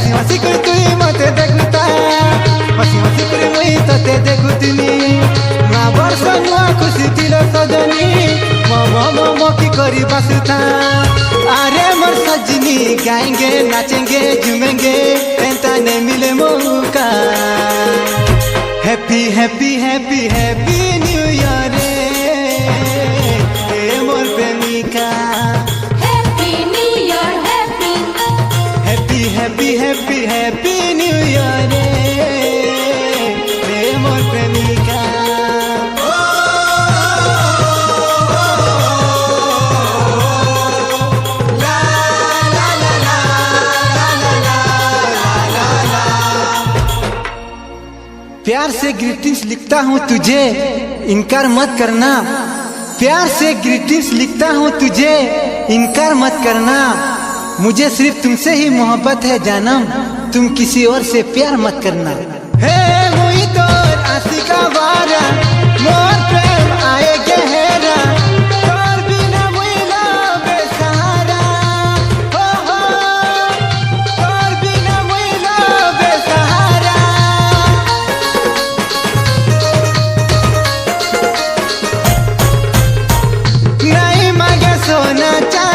हसी हसी कर तुई मते देखुता हसी हसी कर मुई तते देखुतनी ना वर्ष नुआ खुशी दिल सजनी मम मम की करी बसता अरे मोर सजनी गाएंगे नाचेंगे झूमेंगे तेंता नहीं मिले मौका happy happy happy happy new year रे मोर प्रेमिका Happy New Year, happy. Happy happy happy happy new year रे मोर प्रेमिका प्यार से ग्रीटिंग्स लिखता हूँ तुझे इनकार मत करना प्यार से ग्रीटिंग्स लिखता हूँ तुझे इनकार मत करना मुझे सिर्फ तुमसे ही मोहब्बत है जानम तुम किसी और से प्यार मत करना हे मुई तो आशिका वारा मोर प्रेम आए गहरा तोर बिना मुई ना बेसहारा हो तोर बिना मुई ना बेसहारा नहीं मांगे सोना चांदी